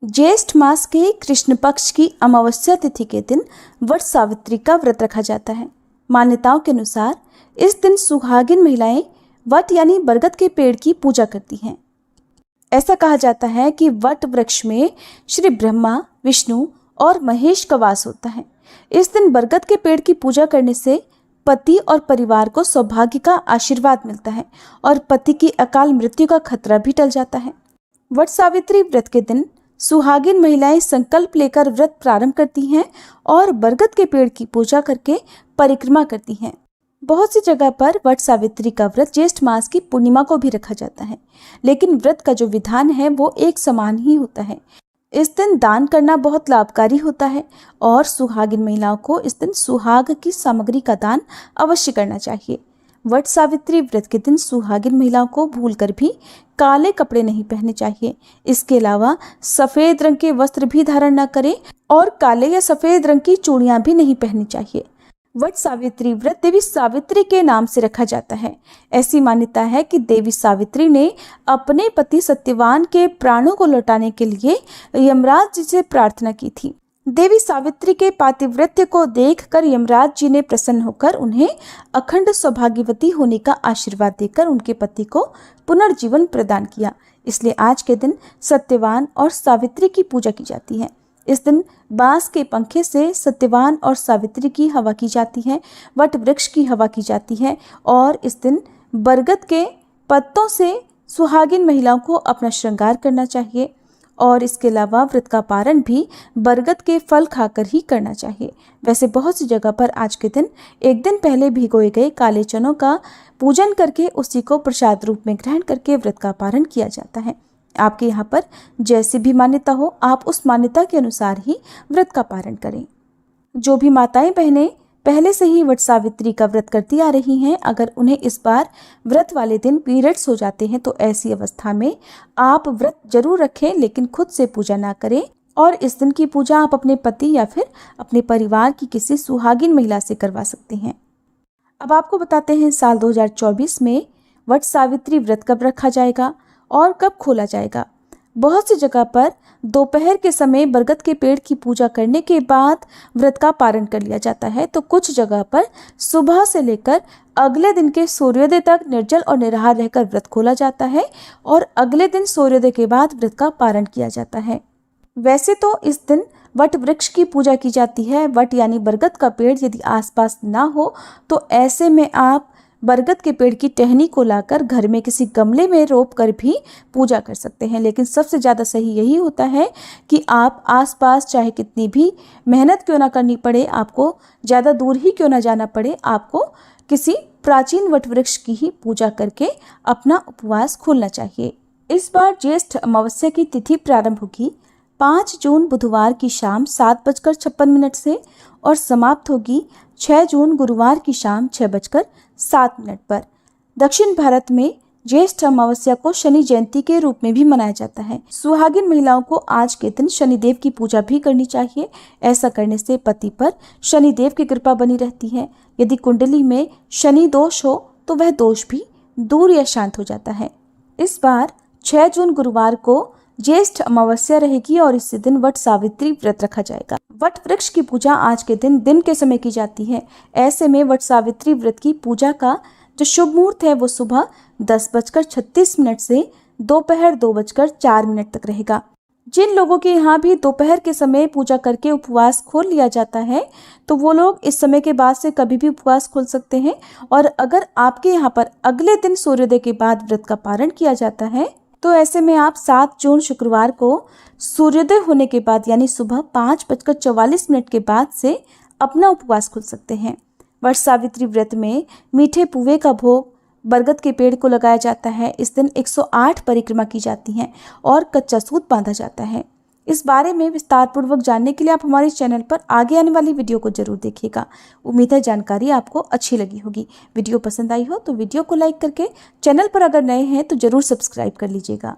ज्येष्ठ मास के कृष्ण पक्ष की अमावस्या तिथि के दिन वट सावित्री का व्रत रखा जाता है। मान्यताओं के अनुसार इस दिन सुहागिन महिलाएं वट यानी बरगद के पेड़ की पूजा करती हैं। ऐसा कहा जाता है कि वट वृक्ष में श्री ब्रह्मा, विष्णु और महेश का वास होता है। इस दिन बरगद के पेड़ की पूजा करने से पति और परिवार को सौभाग्य का आशीर्वाद मिलता है और पति की अकाल मृत्यु का खतरा भी टल जाता है। वट सावित्री व्रत के दिन सुहागिन महिलाएं संकल्प लेकर व्रत प्रारंभ करती हैं और बरगद के पेड़ की पूजा करके परिक्रमा करती हैं। बहुत सी जगह पर वट सावित्री का व्रत ज्येष्ठ मास की पूर्णिमा को भी रखा जाता है, लेकिन व्रत का जो विधान है वो एक समान ही होता है। इस दिन दान करना बहुत लाभकारी होता है और सुहागिन महिलाओं को इस दिन सुहाग की सामग्री का दान अवश्य करना चाहिए। वट सावित्री व्रत के दिन सुहागिन महिलाओं को भूलकर भी काले कपड़े नहीं पहनने चाहिए। इसके अलावा सफेद रंग के वस्त्र भी धारण न करें और काले या सफेद रंग की चूड़ियां भी नहीं पहननी चाहिए। वट सावित्री व्रत देवी सावित्री के नाम से रखा जाता है। ऐसी मान्यता है कि देवी सावित्री ने अपने पति सत्यवान के प्राणों को लौटाने के लिए यमराज जी से प्रार्थना की थी। देवी सावित्री के पातिव्रत्य को देखकर यमराज जी ने प्रसन्न होकर उन्हें अखंड सौभाग्यवती होने का आशीर्वाद देकर उनके पति को पुनर्जीवन प्रदान किया। इसलिए आज के दिन सत्यवान और सावित्री की पूजा की जाती है। इस दिन बांस के पंखे से सत्यवान और सावित्री की हवा की जाती है, वट वृक्ष की हवा की जाती है और इस दिन बरगद के पत्तों से सुहागिन महिलाओं को अपना श्रृंगार करना चाहिए और इसके अलावा व्रत का पारण भी बरगद के फल खाकर ही करना चाहिए। वैसे बहुत सी जगह पर आज के दिन एक दिन पहले भिगोए गए काले चनों का पूजन करके उसी को प्रसाद रूप में ग्रहण करके व्रत का पारण किया जाता है। आपके यहाँ पर जैसी भी मान्यता हो, आप उस मान्यता के अनुसार ही व्रत का पारण करें। जो भी माताएं बहनें पहले से ही वट सावित्री का व्रत करती आ रही हैं, अगर उन्हें इस बार व्रत वाले दिन पीरियड्स हो जाते हैं तो ऐसी अवस्था में आप व्रत जरूर रखें, लेकिन खुद से पूजा ना करें और इस दिन की पूजा आप अपने पति या फिर अपने परिवार की किसी सुहागिन महिला से करवा सकते हैं। अब आपको बताते हैं साल 2024 में वट सावित्री व्रत कब रखा जाएगा और कब खोला जाएगा। बहुत सी जगह पर दोपहर के समय बरगद के पेड़ की पूजा करने के बाद व्रत का पारण कर लिया जाता है, तो कुछ जगह पर सुबह से लेकर अगले दिन के सूर्योदय तक निर्जल और निराहार रहकर व्रत खोला जाता है और अगले दिन सूर्योदय के बाद व्रत का पारण किया जाता है। वैसे तो इस दिन वट वृक्ष की पूजा की जाती है। वट यानी बरगद का पेड़ यदि आसपास ना हो तो ऐसे में आप बरगद के पेड़ की टहनी को लाकर घर में किसी गमले में रोप कर भी पूजा कर सकते हैं, लेकिन सबसे ज़्यादा सही यही होता है कि आप आसपास चाहे कितनी भी मेहनत क्यों ना करनी पड़े, आपको ज़्यादा दूर ही क्यों ना जाना पड़े, आपको किसी प्राचीन वट वृक्ष की ही पूजा करके अपना उपवास खोलना चाहिए। इस बार ज्येष्ठ अमावस्या की तिथि प्रारंभ होगी 5 जून बुधवार की शाम 7:56 से और समाप्त होगी 6 जून गुरुवार की शाम 6:07 पर। दक्षिण भारत में ज्येष्ठ अमावस्या को शनि जयंती के रूप में भी मनाया जाता है। सुहागिन महिलाओं को आज के दिन शनिदेव की पूजा भी करनी चाहिए। ऐसा करने से पति पर शनिदेव की कृपा बनी रहती है। यदि कुंडली में शनि दोष हो तो वह दोष भी दूर या शांत हो जाता है। इस बार 6 जून गुरुवार को ज्येष्ठ अमावस्या रहेगी और इसी दिन वट सावित्री व्रत रखा जाएगा। वट वृक्ष की पूजा आज के दिन के समय की जाती है। ऐसे में वट सावित्री व्रत की पूजा का जो शुभ मुहूर्त है वो सुबह 10:36 से दोपहर 2:04 तक रहेगा। जिन लोगों के यहाँ भी दोपहर के समय पूजा करके उपवास खोल लिया जाता है तो वो लोग इस समय के बाद से कभी भी उपवास खोल सकते हैं और अगर आपके यहाँ पर अगले दिन सूर्योदय के बाद व्रत का पारण किया जाता है तो ऐसे में आप 7 जून शुक्रवार को सूर्योदय होने के बाद यानी सुबह 5:44 के बाद से अपना उपवास खोल सकते हैं। वट सावित्री व्रत में मीठे पुए का भोग बरगद के पेड़ को लगाया जाता है। इस दिन 108 परिक्रमा की जाती हैं और कच्चा सूत बांधा जाता है। इस बारे में विस्तार पूर्वक जानने के लिए आप हमारे चैनल पर आगे आने वाली वीडियो को जरूर देखिएगा। उम्मीद है जानकारी आपको अच्छी लगी होगी। वीडियो पसंद आई हो तो वीडियो को लाइक करके चैनल पर अगर नए हैं तो जरूर सब्सक्राइब कर लीजिएगा।